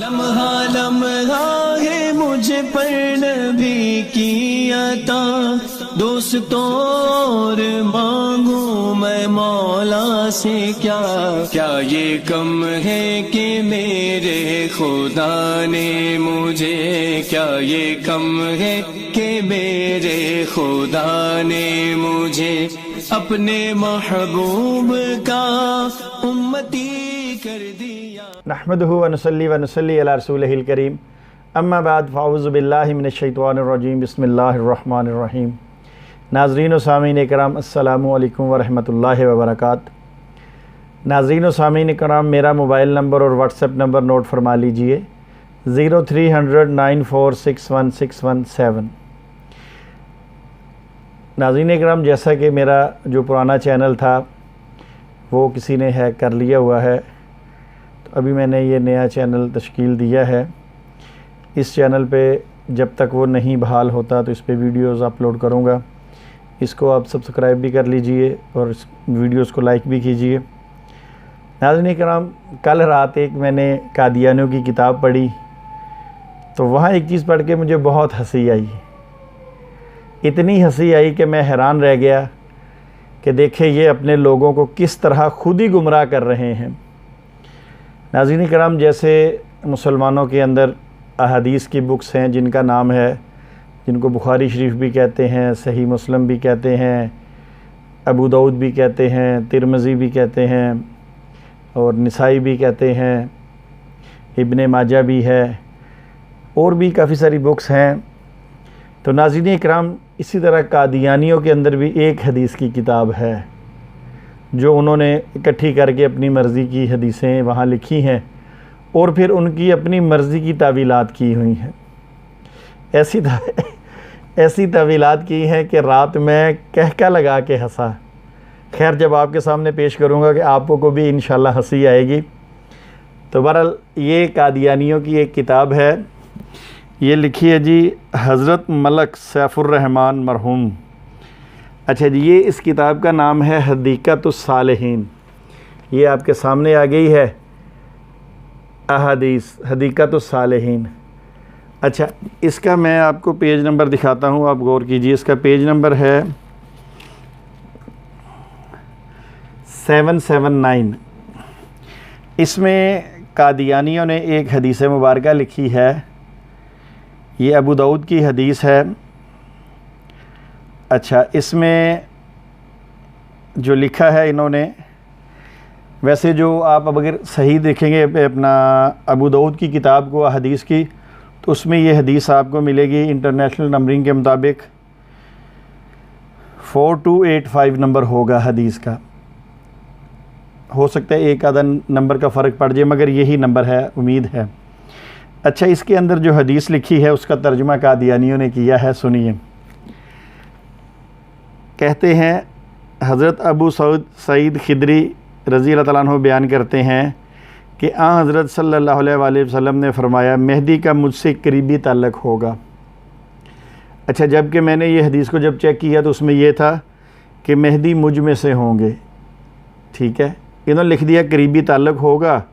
लम्हा लम्हा है मुझे पर नबी की अता, दोस्तों और मांगू मैं मौला से क्या। क्या ये कम है कि मेरे खुदा ने मुझे, क्या ये कम है कि मेरे खुदा ने मुझे अपने महबूब का उम्मती कर दिया। नहमदुहु व नसल्ली व नसल्ली अला रसूलिहिल करीम, अम्मा बाद फ़ाऊज़ु बिल्लाहि मिनश शैतानिर रजीम, बिस्मिल्लाहिर रहमानिर रहीम। नाज़रीन व सामीन इकराम, अस्सलामु अलैकुम व रहमतुल्लाहि व बरकातुहू। नाज़रीन व सामीन इकराम, मेरा मोबाइल नंबर और व्हाट्सएप नंबर नोट फरमा लीजिए 0300 94616117। नाज़रीन इकराम, जैसा कि मेरा जो पुराना चैनल था वो किसी ने हैक कर लिया हुआ है, तो अभी मैंने ये नया चैनल तश्कील दिया है। इस चैनल पे जब तक वो नहीं बहाल होता तो इस पे वीडियोस अपलोड करूँगा। इसको आप सब्सक्राइब भी कर लीजिए और इस वीडियोस को लाइक भी कीजिए। नाज़रीन इकराम, कल रात एक मैंने कादियानियों की किताब पढ़ी, तो वहाँ एक चीज़ पढ़ के मुझे बहुत हंसी आई। इतनी हंसी आई कि मैं हैरान रह गया कि देखें ये अपने लोगों को किस तरह खुद ही गुमराह कर रहे हैं। नाज़रीन इकराम, जैसे मुसलमानों के अंदर अहादीस की बुक्स हैं जिनका नाम है, जिनको बुखारी शरीफ भी कहते हैं, सही मुस्लिम भी कहते हैं, अबू दाऊद भी कहते हैं, तिरमिज़ी भी कहते हैं और निसाई भी कहते हैं, इब्ने माजा भी है, और भी काफ़ी सारी बुक्स हैं। तो नाज़रीन इकराम, इसी तरह कादियानियों के अंदर भी एक हदीस की किताब है जो उन्होंने इकट्ठी करके अपनी मर्ज़ी की हदीसें वहाँ लिखी हैं और फिर उनकी अपनी मर्ज़ी की तावीलात की हुई हैं। ऐसी तावीलात की हैं कि रात में कहका लगा के हंसा। खैर, जब आपके सामने पेश करूँगा कि आपको को भी इंशाल्लाह हंसी आएगी। तो बहरहाल ये कादियानियों की एक किताब है, ये लिखी है जी हज़रत मलक सैफुर्रहमान मरहूम। अच्छा जी, ये इस किताब का नाम है हदीक़तुस सालिहीन। ये आपके सामने आ गई है अहादीस हदीक़तुस सालिहीन। अच्छा, इसका मैं आपको पेज नंबर दिखाता हूँ, आप गौर कीजिए। इसका पेज नंबर है 779। इसमें कादियानियों ने एक हदीस मुबारका लिखी है। ये अबू दाऊद की हदीस है। अच्छा, इसमें जो लिखा है इन्होंने, वैसे जो आप अब अगर सही देखेंगे अपना अबू दाऊद की किताब को हदीस की, तो उसमें ये हदीस आपको मिलेगी इंटरनेशनल नंबरिंग के मुताबिक 4285 नंबर होगा हदीस का। हो सकता है एक आधा नंबर का फ़र्क पड़ जाए, मगर यही नंबर है, उम्मीद है। अच्छा, इसके अंदर जो हदीस लिखी है उसका तर्जुमा कादियानियों ने किया है, सुनिए। कहते हैं हज़रत अबू सईद खिदरी रज़ी अल्लाह तआला अन्हु बयान करते हैं कि हज़रत सल्लल्लाहु अलैहि वसल्लम ने फ़रमाया, मेहदी का मुझसे करीबी ताल्लुक़ होगा। अच्छा, जबकि मैंने ये हदीस को जब चेक किया तो उसमें यह था कि मेहदी मुझ में से होंगे। ठीक है, इन्होंने लिख दिया करीबी ताल्लुक़ होगा,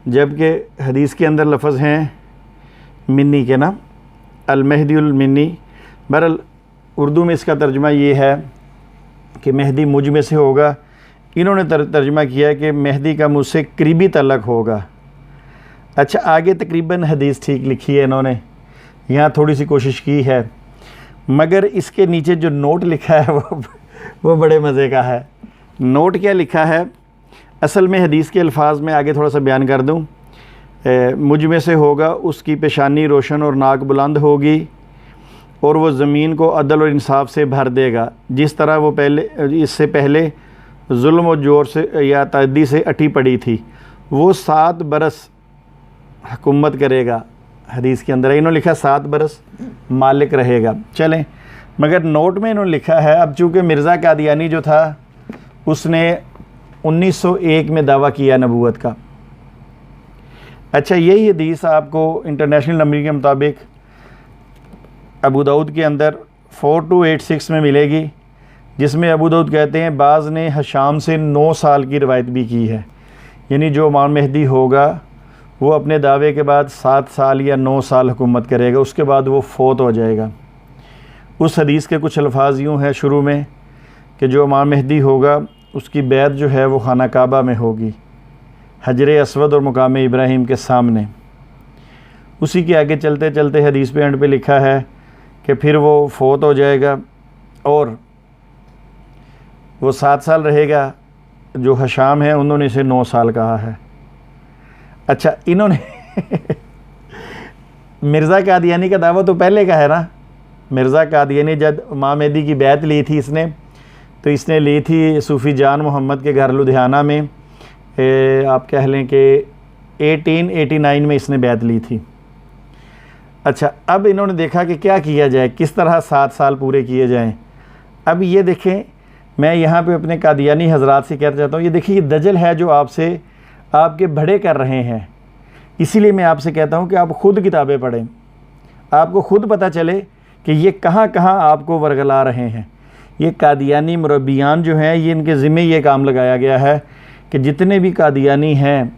जबकि हदीस के अंदर लफ्ज़ हैं मिन्नी के ना, अल मेहदीउल मिन्नी। बहरहाल उर्दू में इसका तर्जुमा ये है कि मेहदी मुझ में से होगा। इन्होंने तर्जुमा किया कि मेहदी का मुझसे करीबी ताल्लुक़ होगा। अच्छा, आगे तकरीबन हदीस ठीक लिखी है इन्होंने, यहाँ थोड़ी सी कोशिश की है, मगर इसके नीचे जो नोट लिखा है वो बड़े मज़े का है। नोट क्या लिखा है? असल में हदीस के अल्फाज में आगे थोड़ा सा बयान कर दूँ। मुझ में से होगा, उसकी पेशानी रोशन और नाक बुलंद होगी और वो ज़मीन को अदल और इंसाफ से भर देगा, जिस तरह वो इससे पहले जुल्म और जोर से या तअद्दी से अटी पड़ी थी। वो 7 बरस हुकूमत करेगा। हदीस के अंदर इन्होंने लिखा 7 बरस मालिक रहेगा। चलें, मगर नोट में इन्होंने लिखा है, अब चूँकि मिर्ज़ा कादियानी जो था उसने 1901 में दावा किया नबूवत का। अच्छा, यही हदीस आपको इंटरनेशनल नंबरिंग के मुताबिक अबू दाऊद के अंदर 4286 में मिलेगी, जिसमें अबू दाऊद कहते हैं बाज़ ने हशाम से 9 साल की रवायत भी की है। यानी जो इमाम मेहदी होगा वो अपने दावे के बाद 7 साल या 9 साल हुकूमत करेगा, उसके बाद वो फ़ौत हो जाएगा। उस हदीस के कुछ अल्फाज यूँ हैं शुरू में कि जो इमाम मेहदी होगा उसकी बैत जो है वो खाना काबा में होगी, हजर अस्वद और मुकाम इब्राहिम के सामने। उसी के आगे चलते चलते हदीस पे एंड पे लिखा है कि फिर वो फ़ौत हो जाएगा और वो 7 साल रहेगा। जो हशाम है उन्होंने इसे 9 साल कहा है। अच्छा, इन्होंने मिर्ज़ा कादियानी का दावा तो पहले का है ना। मिर्ज़ा कादियानी जब इमाम मेहदी की बैत ली थी इसने, तो इसने ली थी सूफ़ी जान मोहम्मद के घर लुधियाना में। आप कह लें कि 1889 में इसने बैत ली थी। अच्छा, अब इन्होंने देखा कि क्या किया जाए, किस तरह 7 साल पूरे किए जाएं। अब ये देखें, मैं यहाँ पे अपने कादियानी हजरात से कहना चाहता हूँ, ये देखिए ये दजल है जो आपसे आपके बड़े कर रहे हैं। इसीलिए मैं आपसे कहता हूँ कि आप ख़ुद किताबें पढ़ें, आपको ख़ुद पता चले कि ये कहाँ कहाँ आपको वरगला रहे हैं। ये कादियानी मुरब्बियान जो हैं, ये इनके ज़िम्मे ये काम लगाया गया है कि जितने भी कादियानी हैं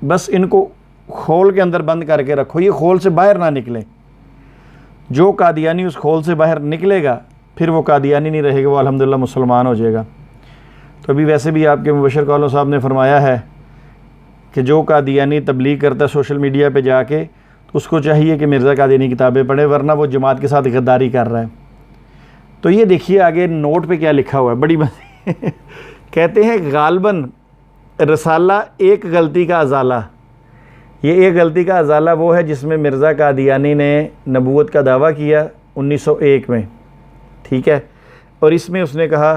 बस इनको खोल के अंदर बंद करके रखो, ये खोल से बाहर ना निकले। जो कादियानी उस खोल से बाहर निकलेगा फिर वो कादियानी नहीं रहेगा, वो अल्हम्दुलिल्लाह मुसलमान हो जाएगा। तो अभी वैसे भी आपके मुबशर कौलों साहब ने फरमाया है कि जो कादियानी तबलीग करता है सोशल मीडिया पे जाके, तो उसको चाहिए कि मिर्ज़ा कादियानी किताबें पढ़े, वरना वो जमात के साथ गद्दारी कर रहा है। तो ये देखिए आगे नोट पे क्या लिखा हुआ है, बड़ी बात कहते हैं गालबन रसाला एक गलती का अजाला। ये एक गलती का अजाला वो है जिसमें मिर्ज़ा कादियानी ने नबूवत का दावा किया 1901 में, ठीक है। और इसमें उसने कहा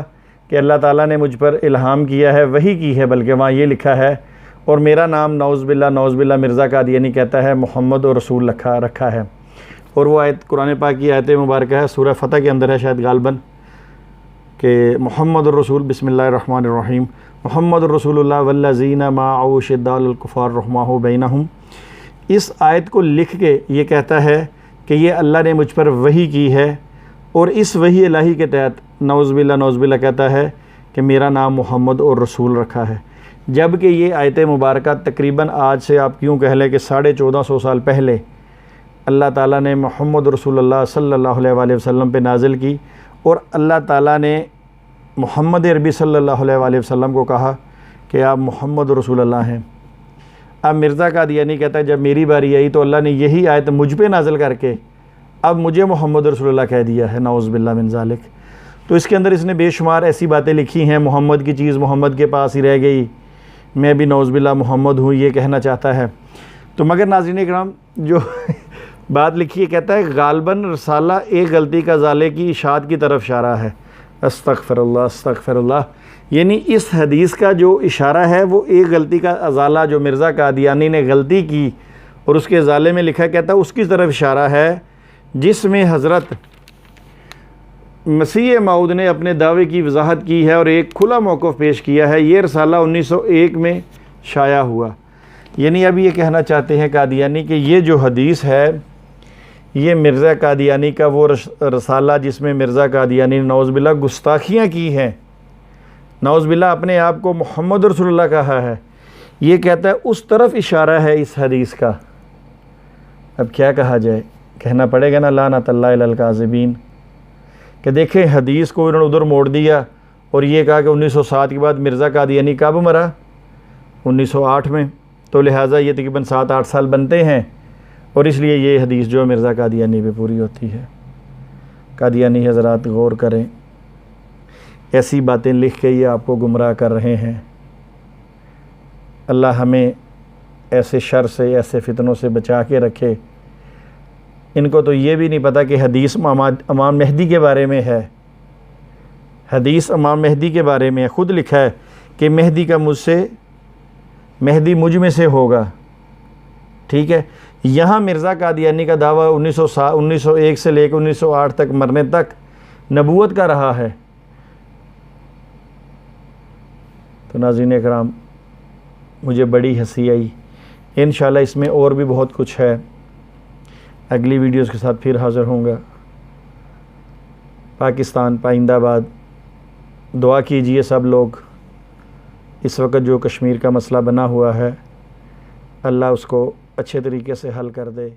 कि अल्लाह ताला ने मुझ पर इल्हाम किया है, वही की है, बल्कि वहाँ ये लिखा है और मेरा नाम नौज़बिल्ला मिर्ज़ा कादियानी कहता है, मोहम्मद और रसूल रखा है। और वो आयत कुरान पाक की आयत मुबारक है, सूरह फतह के अंदर है शायद गालबन, कि मोहम्मद और रसूल बिस्मिल्लाहिर्रहमानिर्रहीम मोहम्मद रसूलुल्लाह वल्लज़ीना माअहु शिद्दात अलल कुफ़ार रहमाहु बैनहुम। इस आयत को लिख के ये कहता है कि ये अल्लाह ने मुझ पर वही की है, और इस वही इलाही के तहत नौज़बिल्ला कहता है कि मेरा नाम मोहम्मद और रसूल रखा है। जबकि ये आयत मुबारक तकरीबन आज से आप क्यों कह लें कि 1450 साल पहले अल्लाह ताला ने मोहम्मद रसूलुल्लाह सल्लल्लाहु अलैहि वसल्लम पे नाजिल की, और अल्लाह ताला ने मोहम्मद अरबी सल्लल्लाहु अलैहि वसल्लम को कहा कि आप मोहम्मद रसूलुल्लाह हैं। अब मिर्ज़ा कादियानी कहता है जब मेरी बारी आई तो अल्लाह ने यही आयत मुझ पे नाजिल करके अब मुझे मोहम्मद रसूलुल्लाह कह दिया है, नाउज़ बिल्लाह मिन ज़ालिक। तो इसके अंदर इसने बेशुमार ऐसी बातें लिखी हैं, मोहम्मद की चीज़ मोहम्मद के पास ही रह गई, मैं भी नाउज़ बिल्लाह मोहम्मद हूँ, ये कहना चाहता है। तो मगर नाज़रीन इकराम जो बात लिखी है, कहता है गालबन रसाला एक गलती का ज़ाले की इशात की तरफ इशारा है। अस्तग़फ़िरुल्लाह अस्तग़फ़िरुल्लाह, यानी इस हदीस का जो इशारा है वो एक गलती का अजाला जो मिर्ज़ा कादियानी ने गलती की और उसके अजाले में लिखा, कहता है उसकी तरफ इशारा है जिसमें हज़रत मसीह मऊद ने अपने दावे की वजाहत की है और एक खुला मौक़िफ़ पेश किया है। ये रसाला 1901 में शाया हुआ। यानी अब ये कहना चाहते हैं कादियानी कि ये जो हदीस है ये मिर्ज़ा कादियानी का वो रसाला जिसमें मिर्ज़ा कादियानी ने नौज़बिल्ला गुस्ताखियाँ की हैं, नौज़बिल्ला अपने आप को मोहम्मद रसूलुल्लाह कहा है, ये कहता है उस तरफ इशारा है इस हदीस का। अब क्या कहा जाए, कहना पड़ेगा ना लानतुल्लाहि अलल काज़िबीन, कि देखें हदीस को इन्होंने उधर मोड़ दिया और ये कहा कि 1907 के बाद मिर्ज़ा कादियानी कब मरा, 1908 में। तो लिहाजा ये तकरीबन 7-8 साल बनते हैं और इसलिए ये हदीस जो मिर्ज़ा कादियानी पे पूरी होती है। कादियानी हज़रात गौर करें, ऐसी बातें लिख के ये आपको गुमराह कर रहे हैं। अल्लाह हमें ऐसे शर से, ऐसे फ़ितनों से बचा के रखे। इनको तो ये भी नहीं पता कि हदीस इमाम मेहदी के बारे में है, हदीस इमाम मेहदी के बारे में है। ख़ुद लिखा है कि मेहदी मुझ में से होगा, ठीक है। यहाँ मिर्ज़ा कादियानी का दावा 1901 से लेकर 1908 तक मरने तक नबूवत का रहा है। तो नाज़रीन इकराम, मुझे बड़ी हंसी आई। इंशाअल्लाह इसमें और भी बहुत कुछ है, अगली वीडियोज़ के साथ फिर हाज़िर होऊंगा। पाकिस्तान पाइंदाबाद, दुआ कीजिए सब लोग। इस वक्त जो कश्मीर का मसला बना हुआ है, अल्लाह उसको अच्छे तरीके से हल कर दे।